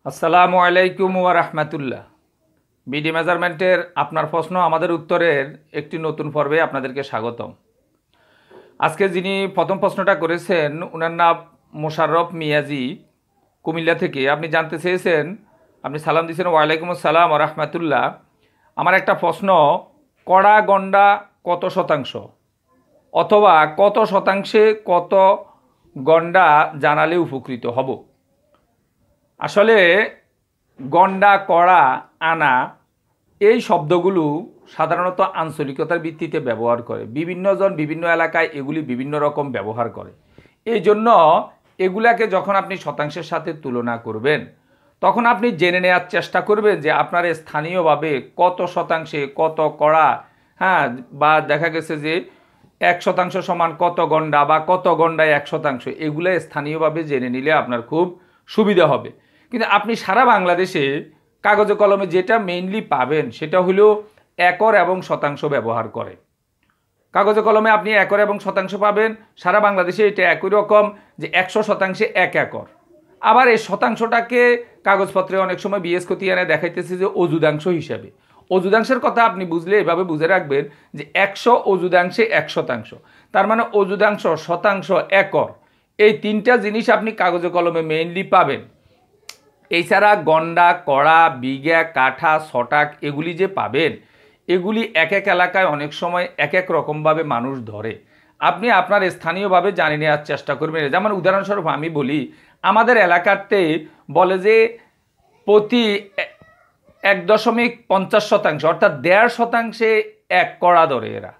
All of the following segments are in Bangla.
আসসালামু আলাইকুম ওয়া রাহমাতুল্লাহ। বিডি মেজারমেন্টের আপনার প্রশ্ন আমাদের উত্তরের একটি নতুন পর্বে আপনাদেরকে স্বাগতম। আজকে যিনি প্রথম প্রশ্নটা করেছেন ওনার নাম মোশাররফ মিয়াজি, কুমিল্লা থেকে। আপনি জানতে চেয়েছেন, আপনি সালাম দিয়েছেন ওয়ালাইকুম আসসালাম ওয়া রাহমাতুল্লাহ। আমার একটা প্রশ্ন, কড়া গন্ডা কত শতাংশ, অথবা কত শতাংশে কত গন্ডা জানালে উপকৃত হব। আসলে গন্ডা, কড়া, আনা এই শব্দগুলো সাধারণত আঞ্চলিকতার ভিত্তিতে ব্যবহার করে। বিভিন্নজন বিভিন্ন এলাকায় এগুলি বিভিন্ন রকম ব্যবহার করে। এই জন্য এগুলাকে যখন আপনি শতাংশের সাথে তুলনা করবেন তখন আপনি জেনে নেওয়ার চেষ্টা করবেন যে আপনার স্থানীয়ভাবে কত শতাংশে কত কড়া, বা দেখা গেছে যে 1% সমান কত গন্ডা বা কত গন্ডায় 1%, এগুলো স্থানীয়ভাবে জেনে নিলে আপনার খুব সুবিধা হবে। কিন্তু আপনি সারা বাংলাদেশে কাগজে কলমে যেটা মেইনলি পাবেন সেটা হলো একর এবং শতাংশ ব্যবহার করে। কাগজে কলমে আপনি একর এবং শতাংশ পাবেন, সারা বাংলাদেশে এটা একই রকম যে 100% 1 একর। আবার এই শতাংশটাকে কাগজপত্রে অনেক সময় বিএস খতিয়ানে দেখাইতেছে যে অযুদাংশ হিসাবে। অযুদাংশের কথা আপনি বুঝলে এভাবে বুঝে রাখবেন যে 100 অযুদাংশে 1%, তার মানে অযুদাংশ, শতাংশ, একর, এই তিনটা জিনিস আপনি কাগজে কলমে মেইনলি পাবেন। এছাড়া গন্ডা, কড়া, বিঘা, কাঠা, ছটাক এগুলি যে পাবেন, এগুলি এক এক এলাকায় অনেক সময় এক এক রকমভাবে মানুষ ধরে। আপনি আপনার স্থানীয়ভাবে জানিয়ে নেওয়ার চেষ্টা করবেন। যেমন উদাহরণস্বরূপ আমি বলি, আমাদের এলাকাতে বলে যে প্রতি 1.50% অর্থাৎ 1.5% 1 কড়া ধরে এরা।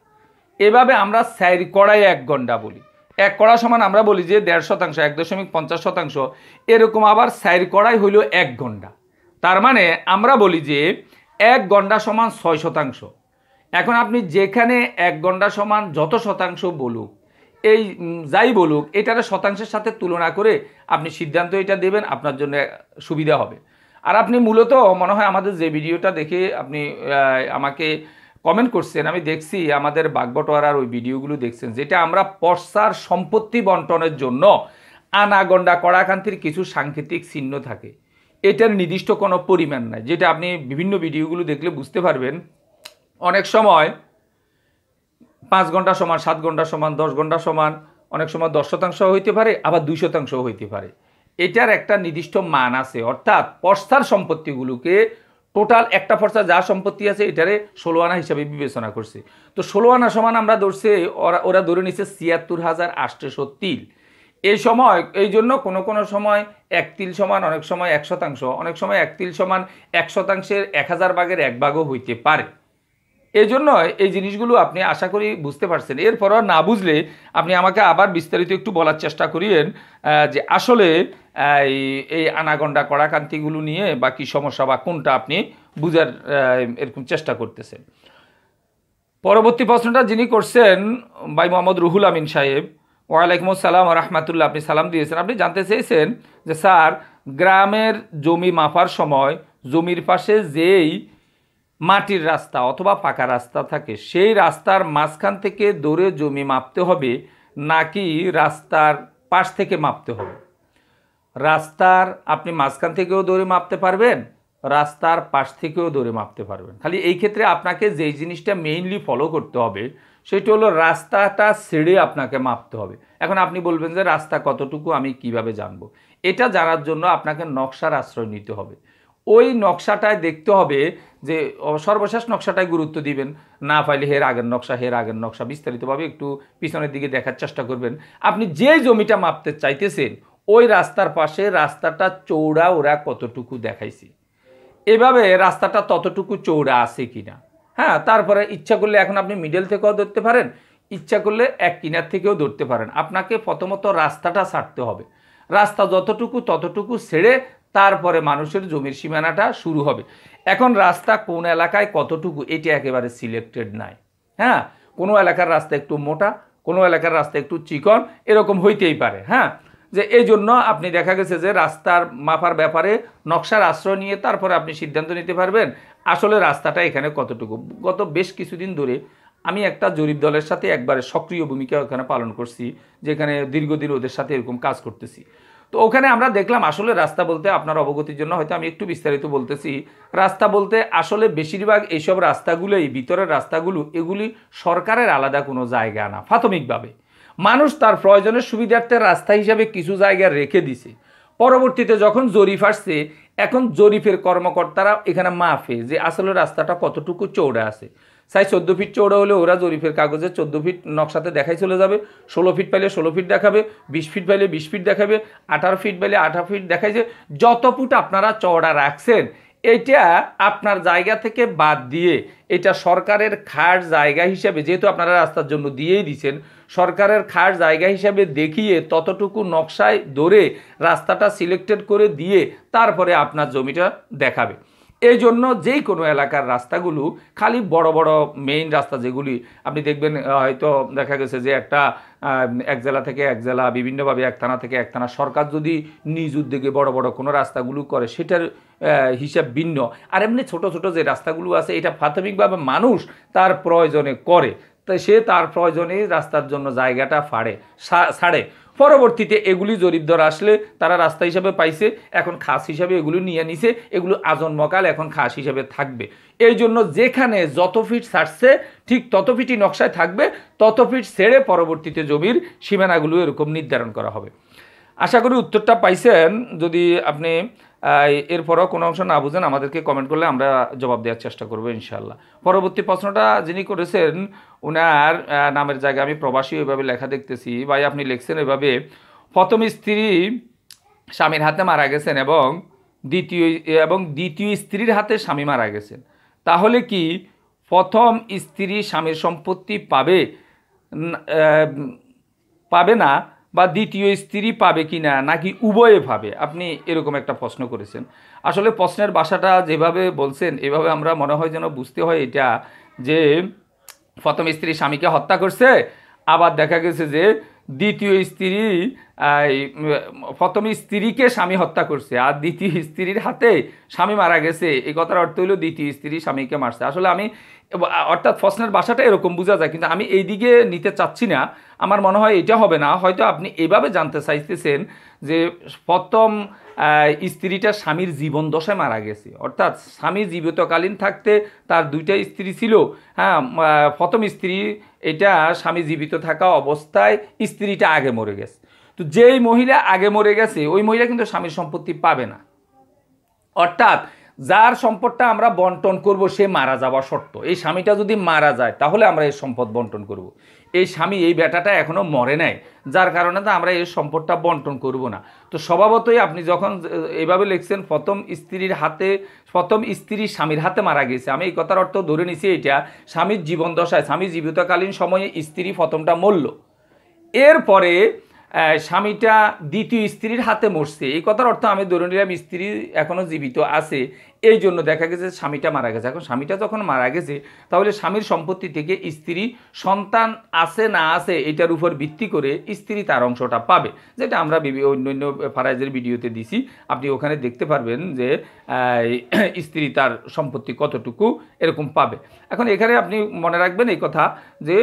এভাবে আমরা 4 কড়ায় 1 গন্ডা বলি। 1 কড়া সমান আমরা বলি যে 1.5%, 1.50%, এরকম আবার 4 কড়াই হইল 1 গন্ডা। তার মানে আমরা বলি যে 1 গন্ডা সমান 6%। এখন আপনি যেখানে 1 গন্ডা সমান যত শতাংশ বলুক, এই যাই বলুক, এটার শতাংশের সাথে তুলনা করে আপনি সিদ্ধান্ত এটা দেবেন, আপনার জন্য সুবিধা হবে। আর আপনি মূলত মনে হয় আমাদের যে ভিডিওটা দেখে আপনি আমাকে কমেন্ট করছেন, আমি দেখছি আমাদের বাগবটোয়ারার ওই ভিডিওগুলো দেখছেন, যেটা আমরা পর্সার সম্পত্তি বন্টনের জন্য আনা, গন্ডা, কড়াকান্তির কিছু সাংকেতিক চিহ্ন থাকে। এটার নির্দিষ্ট কোনো পরিমাণ নাই, যেটা আপনি বিভিন্ন ভিডিওগুলো দেখলে বুঝতে পারবেন। অনেক সময় 5 ঘন্টা সমান 7 ঘন্টা সমান 10 ঘন্টা সমান, অনেক সময় 10% হইতে পারে, আবার 2% হইতে পারে। এটার একটা নির্দিষ্ট মান আছে। অর্থাৎ পর্সার সম্পত্তিগুলোকে টোটাল একটা পর্সা যা সম্পত্তি আছে এটারে 16 আনা হিসাবে বিবেচনা করছে। তো 16 আনা সমান আমরা ধরছে, ওরা ধরে নিচ্ছে 76,800 তিল। এই সময় এই জন্য কোনো কোনো সময় 1 তিল সমান অনেক সময় 1%, অনেক সময় 1 তিল সমান 1%-এর 1000 ভাগের 1 ভাগও হইতে পারে। এই জন্য এই জিনিসগুলো আপনি আশা করি বুঝতে পারছেন। এরপরও না বুঝলে আপনি আমাকে আবার বিস্তারিত একটু বলার চেষ্টা করিয়েন যে আসলে এই আনাগন্ডা কড়াকান্তিগুলো নিয়ে বা কী সমস্যা বা কোনটা আপনি বুঝার এরকম চেষ্টা করতেছেন। পরবর্তী প্রশ্নটা যিনি করছেন ভাই মোহাম্মদ রুহুল আমিন সাহেব, ওয়ালাইকুম আসসালাম রহমাতুল্লাহ, আপনি সালাম দিয়েছেন। আপনি জানতে চেয়েছেন যে স্যার, গ্রামের জমি মাপার সময় জমির পাশে যেই মাটির রাস্তা অথবা পাকা রাস্তা থাকে, সেই রাস্তার মাঝখান থেকে দৌড়ে জমি মাপতে হবে নাকি রাস্তার পাশ থেকে মাপতে হবে? রাস্তার আপনি মাঝখান থেকেও দৌড়ে মাপতে পারবেন, রাস্তার পাশ থেকেও দৌড়ে মাপতে পারবেন। খালি এই ক্ষেত্রে আপনাকে যেই জিনিসটা মেইনলি ফলো করতে হবে সেটা হলো রাস্তাটা ছেড়ে আপনাকে মাপতে হবে। এখন আপনি বলবেন যে রাস্তা কতটুকু আমি কিভাবে জানবো? এটা জানার জন্য আপনাকে নকশার আশ্রয় নিতে হবে। ওই নকশাটায় দেখতে হবে যে সর্বশেষ নকশাটায় গুরুত্ব দিবেন, না পাইলে হের আগের নকশা বিস্তারিতভাবে একটু পিছনের দিকে দেখার চেষ্টা করবেন। আপনি যে জমিটা মাপতে চাইতেছেন ওই রাস্তার পাশে রাস্তাটা চৌড়া ওরা কতটুকু দেখাইছি, এভাবে রাস্তাটা ততটুকু চৌড়া আছে কিনা। তারপরে ইচ্ছা করলে এখন আপনি মিডল থেকেও ধরতে পারেন, ইচ্ছা করলে এক কিনার থেকেও ধরতে পারেন। আপনাকে প্রথমত রাস্তাটা ছাড়তে হবে। রাস্তা যতটুকু ততটুকু ছেড়ে তারপরে মানুষের জমির সীমানাটা শুরু হবে। এখন রাস্তা কোন এলাকায় কতটুকু এটা একেবারে সিলেক্টেড নাই। কোনো এলাকার রাস্তা একটু মোটা, কোনো এলাকার রাস্তা একটু চিকন, এরকম হইতেই পারে। যে এই জন্য আপনি দেখা গেছে যে রাস্তার মাপার ব্যাপারে নকশার আশ্রয় নিয়ে তারপরে আপনি সিদ্ধান্ত নিতে পারবেন আসলে রাস্তাটা এখানে কতটুকু। গত বেশ কিছুদিন ধরে আমি একটা জরিপ দলের সাথে একবারে সক্রিয় ভূমিকা ওখানে পালন করছি, যেখানে দীর্ঘদিন ওদের সাথে এরকম কাজ করতেছি। তো তো ওখানে আমরা দেখলাম আসলে রাস্তা বলতে আপনার অবগতির জন্য হয়তো আমি একটু বিস্তারিত বলতেছি, রাস্তা বলতে আসলে বেশিরভাগ এইসব রাস্তাগুলোই ভিতরের রাস্তাগুলো এগুলি সরকারের আলাদা কোনো জায়গা না, প্রাথমিকভাবে মানুষ তার প্রয়োজনের সুবিধার্থে রাস্তা হিসাবে কিছু জায়গা রেখে দিছে। পরবর্তীতে যখন জরিপ আসছে, এখন জরিপের কর্মকর্তারা এখানে মাফে যে আসলে রাস্তাটা কতটুকু চৌড়া আছে, 14 ফিট চৌড়া হলে ওরা জরিপের কাগজে 14 ফিট নকশাতে দেখাই চলে যাবে, 16 ফিট পাইলে 16 ফিট দেখাবে, 20 ফিট পাইলে 20 ফিট দেখাবে, 18 ফিট পাইলে 18 ফিট দেখাই, যে যত ফুট আপনারা চওড়া রাখছেন এটা আপনার জায়গা থেকে বাদ দিয়ে এটা সরকারের খাস জায়গা হিসাবে, যেহেতু আপনারা রাস্তার জন্য দিয়েই দিচ্ছেন, সরকারের খাস জায়গা হিসাবে দেখিয়ে ততটুকু নকশায় ধরে রাস্তাটা সিলেক্টেড করে দিয়ে তারপরে আপনার জমিটা দেখাবে। এই জন্য যেই কোনো এলাকার রাস্তাগুলো খালি বড় বড় মেইন রাস্তা যেগুলি আপনি দেখবেন হয়তো দেখা গেছে যে একটা এক জেলা থেকে এক জেলা, বিভিন্নভাবে এক থানা থেকে এক থানা, সরকার যদি নিজ উদ্যোগে বড় বড় কোনো রাস্তাগুলো করে সেটার হিসাব ভিন্ন। আর এমনি ছোট ছোট যে রাস্তাগুলো আছে এটা প্রাথমিকভাবে মানুষ তার প্রয়োজনে করে, তাই সে তার প্রয়োজনে রাস্তার জন্য জায়গাটা ছাড়ে। পরবর্তীতে এগুলি জরিপ ধরা আসলে তারা রাস্তা হিসাবে পাইছে, এখন খাস হিসাবে এগুলো নিয়ে নিছে, এগুলো আজন্মকাল এখন খাস হিসাবে থাকবে। এই জন্য যেখানে যত ফিট ছাড়ছে ঠিক তত ফিটই নকশায় থাকবে, তত ফিট ছেড়ে পরবর্তীতে জমির সীমানাগুলো এরকম নির্ধারণ করা হবে। আশা করি উত্তরটা পাইছেন। যদি আপনি এরপরও কোনো অংশ না বুঝেন আমাদেরকে কমেন্ট করলে আমরা জবাব দেওয়ার চেষ্টা করবো ইনশাল্লাহ। পরবর্তী প্রশ্নটা যিনি করেছেন ওনার নামের জায়গায় আমি প্রবাসী ওইভাবে লেখা দেখতেছি। ভাই আপনি লিখছেন এভাবে, প্রথম স্ত্রী স্বামীর হাতে মারা গেছেন এবং দ্বিতীয় স্ত্রীর হাতে স্বামী মারা গেছেন, তাহলে কি প্রথম স্ত্রী স্বামীর সম্পত্তি পাবে না বা দ্বিতীয় স্ত্রী পাবে কি না, নাকি উভয়ে পাবে? আপনি এরকম একটা প্রশ্ন করেছেন। আসলে প্রশ্নের ভাষাটা যেভাবে বলছেন এভাবে আমরা মনে হয় যেন বুঝতে হয় এটা যে প্রথম স্ত্রী স্বামীকে হত্যা করছে, আবার দেখা গেছে যে দ্বিতীয় স্ত্রী প্রথম স্ত্রীকে স্বামী হত্যা করছে আর দ্বিতীয় স্ত্রীর হাতে স্বামী মারা গেছে। এই কথার অর্থ হলো দ্বিতীয় স্ত্রী স্বামীকে মারছে। আসলে আমি অর্থাৎ প্রশ্নের ভাষাটা এরকম বোঝা যায়, কিন্তু আমি এই দিকে নিতে চাচ্ছি না। আমার মনে হয় এটা হবে না, হয়তো আপনি এভাবে জানতে চাইতেছেন যে প্রথম স্ত্রীটা স্বামীর জীবন দশায় মারা গেছে, অর্থাৎ স্বামী জীবিতকালীন থাকতে তার দুইটা স্ত্রী ছিল। হ্যাঁ, প্রথম স্ত্রী এটা স্বামী জীবিত থাকা অবস্থায় স্ত্রীটা আগে মরে গেছে। তো যেই মহিলা আগে মরে গেছে ওই মহিলা কিন্তু স্বামীর সম্পত্তি পাবে না, অর্থাৎ যার সম্পদটা আমরা বন্টন করব সে মারা যাওয়া শর্ত। এই স্বামীটা যদি মারা যায় তাহলে আমরা এই সম্পদ বন্টন করব। এই স্বামী এই বেটাটা এখনও মরে নাই, যার কারণে তো আমরা এই সম্পদটা বন্টন করব না। তো স্বভাবতই আপনি যখন এইভাবে লিখছেন প্রথম স্ত্রী স্বামীর হাতে মারা গেছে, আমি এই কথার অর্থ ধরে নিছি এটা স্বামীর জীবন দশায়, স্বামী জীবিতকালীন সময়ে স্ত্রী প্রথমটা মরল, এরপরে স্বামীটা দ্বিতীয় স্ত্রীর হাতে মরছে। এই কথার অর্থ আমি ধরে নিলাম স্ত্রী এখনও জীবিত আছে, এই জন্য দেখা গেছে স্বামীটা মারা গেছে। এখন স্বামীটা যখন মারা গেছে তাহলে স্বামীর সম্পত্তি থেকে স্ত্রী সন্তান আছে না আছে এটার উপর ভিত্তি করে স্ত্রী তার অংশটা পাবে, যেটা আমরা অন্যান্য ফারাইজের ভিডিওতে দিছি। আপনি ওখানে দেখতে পারবেন যে স্ত্রী তার সম্পত্তি কতটুকু এরকম পাবে। এখন এখানে আপনি মনে রাখবেন এই কথা যে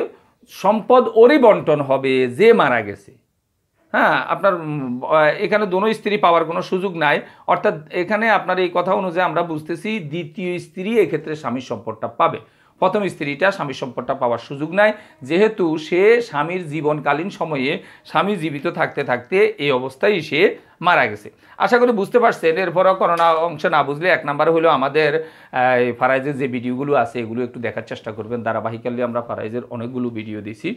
সম্পদ ওরই বন্টন হবে যে মারা গেছে। হ্যাঁ, আপনার এখানে দোনো স্ত্রী পাওয়ার কোনো সুযোগ নাই, অর্থাৎ এখানে আপনার এই কথা অনুযায়ী আমরা বুঝতেছি দ্বিতীয় স্ত্রী এক্ষেত্রে স্বামীর সম্পদটা পাবে, প্রথম স্ত্রীটা স্বামীর সম্পদটা পাওয়ার সুযোগ নাই, যেহেতু সে স্বামীর জীবনকালীন সময়ে স্বামী জীবিত থাকতে থাকতে এই অবস্থায় সে মারা গেছে। আশা করি বুঝতে পারছেন। এরপরও করোনা অংশ না বুঝলে এক নম্বরে হলো আমাদের ফারাইজের যে ভিডিওগুলো আছে এগুলো একটু দেখার চেষ্টা করবেন। ধারাবাহিকভাবে আমরা ফারাইজের অনেকগুলো ভিডিও দিছি,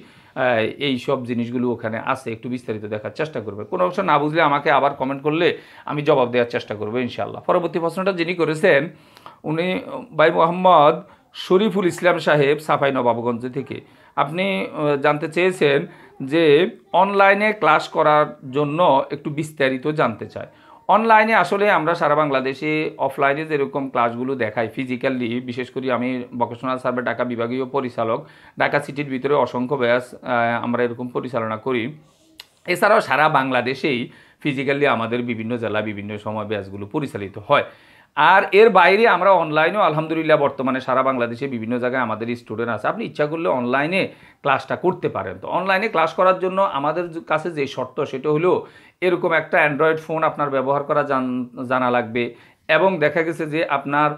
এই সব জিনিসগুলো ওখানে আছে, একটু বিস্তারিত দেখার চেষ্টা করবেন। কোনো অংশ না বুঝলে আমাকে আবার কমেন্ট করলে আমি জবাব দেওয়ার চেষ্টা করবো ইনশাআল্লাহ। পরবর্তী প্রশ্নটা যিনি করেছেন উনি ভাই মোহাম্মদ শরীফুল ইসলাম সাহেব, সাফাই নবাবগঞ্জ থেকে। আপনি জানতে চেয়েছেন যে অনলাইনে ক্লাস করার জন্য একটু বিস্তারিত জানতে চাই। অনলাইনে আসলে আমরা সারা বাংলাদেশে অফলাইনে যেরকম ক্লাসগুলো দেখাই ফিজিক্যালি, বিশেষ করে আমি ভোকেশনাল সার্ভে ঢাকা বিভাগীয় পরিচালক, ঢাকা সিটির ভিতরে অসংখ্য ব্যাচ আমরা এরকম পরিচালনা করি। এছাড়াও সারা বাংলাদেশেই ফিজিক্যালি আমাদের বিভিন্ন জেলা বিভিন্ন সময় ব্যাচগুলো পরিচালিত হয়। আর এর বাইরে আমরা অনলাইনেও আলহামদুলিল্লাহ বর্তমানে সারা বাংলাদেশে বিভিন্ন জায়গায় আমাদের স্টুডেন্ট আছে। আপনি ইচ্ছা করলে অনলাইনে ক্লাসটা করতে পারেন। তো অনলাইনে ক্লাস করার জন্য আমাদের কাছে যে শর্ত সেটা হলো এরকম একটা অ্যান্ড্রয়েড ফোন আপনার ব্যবহার করা জানা লাগবে এবং দেখা গেছে যে আপনার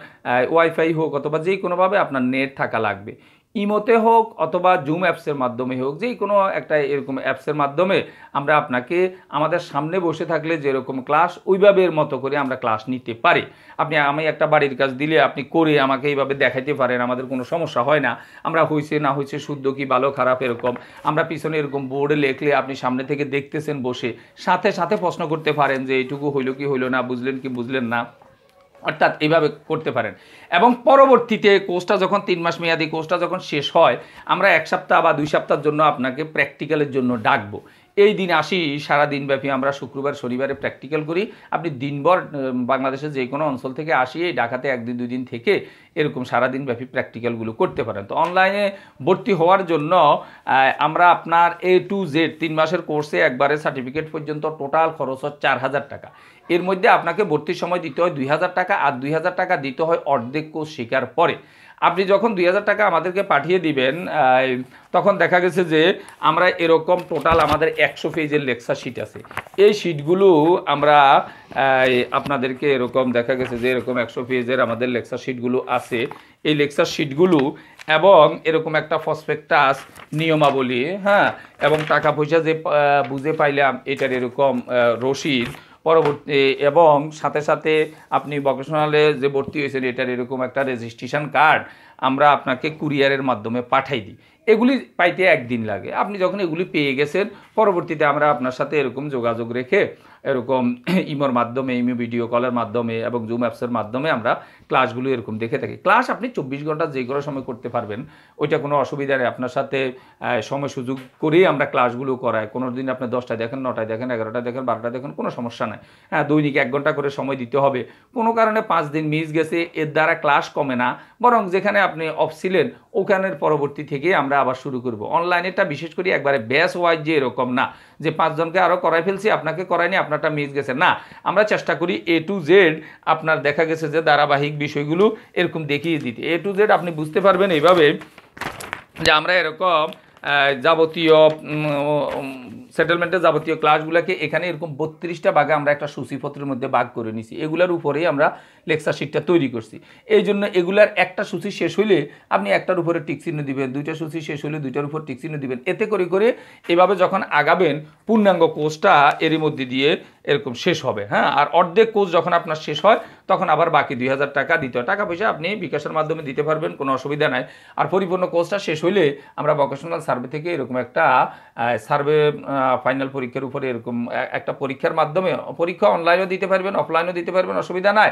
ওয়াইফাই হোক অথবা যে কোনোভাবে আপনার নেট থাকা লাগবে। ইমোতে হোক অথবা জুম অ্যাপসের মাধ্যমে হোক, যে কোনো একটা এরকম অ্যাপসের মাধ্যমে আমরা আপনাকে আমাদের সামনে বসে থাকলে যেরকম ক্লাস ওইভাবে এর মতো করে আমরা ক্লাস নিতে পারি। আমি একটা বাড়ির কাজ দিলে আপনি করে আমাকে এইভাবে দেখাইতে পারেন, আমাদের কোনো সমস্যা হয় না। আমরা হয়েছে না হয়েছে, শুদ্ধ কি ভালো খারাপ এরকম আমরা পিছনে এরকম বোর্ডে লেখলে আপনি সামনে থেকে দেখতেছেন বসে, সাথে সাথে প্রশ্ন করতে পারেন যে এইটুকু হইলো কি হইলো না, বুঝলেন কি বুঝলেন না, অর্থাৎ এইভাবে করতে পারেন। এবং পরবর্তীতে কোর্সটা যখন 3 মাস মেয়াদি কোর্সটা যখন শেষ হয়, আমরা 1 সপ্তাহ বা 2 সপ্তাহের জন্য আপনাকে প্র্যাকটিক্যালের জন্য ডাকবো। এই দিন আসি, সারা দিনব্যাপী আমরা শুক্রবার শনিবারে প্র্যাকটিক্যাল করি। আপনি দিনভর বাংলাদেশের যে কোনো অঞ্চল থেকে আসি এই ঢাকাতে 1 দিন 2 দিন থেকে এরকম সারাদিন ব্যাপী প্র্যাকটিক্যালগুলো করতে পারেন। তো অনলাইনে ভর্তি হওয়ার জন্য আমরা আপনার A to Z 3 মাসের কোর্সে একবারে সার্টিফিকেট পর্যন্ত টোটাল খরচ হয় 4000 টাকা। এর মধ্যে আপনাকে ভর্তির সময় দিতে হয় 2000 টাকা, আর 2000 টাকা দিতে হয় অর্ধেক কোর্স শেখার পরে। আপনি যখন 2000 টাকা আমাদেরকে পাঠিয়ে দিবেন, তখন দেখা গেছে যে আমরা এরকম টোটাল আমাদের 100 পেজের লেকচার শিট আছে। এই শিটগুলো আমরা আপনাদেরকে এরকম দেখা গেছে যে এরকম 100 পেজের আমাদের লেকচার শিটগুলো আছে। এই লেকচার শিটগুলো এবং এরকম একটা প্রসপেক্টাস নিয়মাবলী, হ্যাঁ, এবং টাকা পয়সা যে বুঝে পাইলাম এটার এরকম রসিদ পরবর্তী, এবং সাথে সাথে আপনি ভোকেশনালে যে ভর্তি হয়েছেন এটার এরকম একটা রেজিস্ট্রেশন কার্ড আমরা আপনাকে কুরিয়ারের মাধ্যমে পাঠাই দিই। এগুলি পাইতে 1 দিন লাগে। আপনি যখন এগুলি পেয়ে গেছেন, পরবর্তীতে আমরা আপনার সাথে এরকম যোগাযোগ রেখে এরকম ইমোর মাধ্যমে, ইমো ভিডিও কলের মাধ্যমে এবং জুম অ্যাপসের মাধ্যমে আমরা ক্লাসগুলো এরকম দেখে থাকি। ক্লাস আপনি 24 ঘন্টা যে কোনো সময় করতে পারবেন, ওইটা কোনো অসুবিধা নেই। আপনার সাথে সময় সুযোগ করেই আমরা ক্লাসগুলো করাই। কোনো দিন আপনি 10টায় দেখেন, 9টায় দেখেন, 11টায় দেখেন, 12টায় দেখেন, কোনো সমস্যা নাই। হ্যাঁ, দৈনিক 1 ঘন্টা করে সময় দিতে হবে। কোনো কারণে 5 দিন মিস গেছে, এর দ্বারা ক্লাস কমে না, বরং যেখানে আপনি অফ ছিলেন ওখানের পরবর্তী থেকে আমরা আবার শুরু করব। অনলাইনেটা বিশেষ করে একবারে ব্যাচ ওয়াইজ যে এরকম না যে 5 জনকে আরও করাই ফেলছি, আপনাকে করাইনি, আপনারটা মিস গেছে, না। আমরা চেষ্টা করি A to Z আপনার দেখা গেছে যে ধারাবাহিক বিষয়গুলো এরকম দেখিয়ে দিতে। A to Z আপনি বুঝতে পারবেন এইভাবে যে আমরা এরকম যাবতীয় সেটেলমেন্টের যাবতীয় ক্লাসগুলোকে এখানে এরকম 32টা ভাগে আমরা একটা সূচিপত্রের মধ্যে ভাগ করে নিছি। এগুলোর উপরেই আমরা লেকচার শিটটা তৈরি করছি। এই জন্য এগুলার একটা সূচি শেষ হইলে আপনি একটার উপরে টিক চিহ্ন দিবেন, 2টা সূচি শেষ হলে 2টার উপর টিক চিহ্ন দিবেন। এতে করে করে এভাবে যখন আগাবেন, পূর্ণাঙ্গ কোর্সটা এরই মধ্যে দিয়ে এরকম শেষ হবে। হ্যাঁ, আর অর্ধেক কোর্স যখন আপনার শেষ হয় তখন আবার বাকি 2000 টাকা দিতে হয়। টাকা পয়সা আপনি বিকাশের মাধ্যমে দিতে পারবেন, কোনো অসুবিধা নাই। আর পরিপূর্ণ কোর্সটা শেষ হইলে আমরা ভোকেশনাল সার্ভে থেকে এরকম একটা সার্ভে ফাইনাল পরীক্ষার উপরে এরকম একটা পরীক্ষার মাধ্যমে, পরীক্ষা অনলাইনেও দিতে পারবেন, অফলাইনেও দিতে পারবেন, অসুবিধা নাই।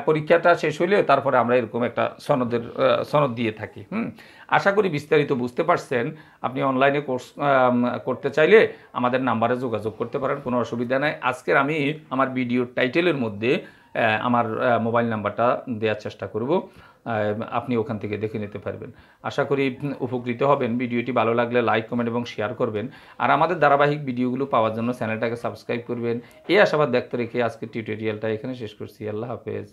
পরীক্ষাটা শেষ হইলে তারপরে আমরা এরকম একটা সনদ দিয়ে থাকি। আশা করি বিস্তারিত বুঝতে পারছেন। আপনি অনলাইনে কোর্স করতে চাইলে আমাদের নাম্বারে যোগাযোগ করতে পারেন, কোনো অসুবিধা নাই। আজকের আমি আমার ভিডিওর টাইটেলের মধ্যে আমার মোবাইল নাম্বারটা দেওয়ার চেষ্টা করব, আপনি ওখান থেকে দেখে নিতে পারবেন। আশা করি উপকৃত হবেন। ভিডিওটি ভালো লাগলে লাইক, কমেন্ট এবং শেয়ার করবেন। আর আমাদের ধারাবাহিক ভিডিওগুলো পাওয়ার জন্য চ্যানেলটাকে সাবস্ক্রাইব করবেন। এই আশাবাদ ব্যক্ত রেখে আজকের টিউটোরিয়ালটা এখানে শেষ করছি। আল্লাহ হাফেজ।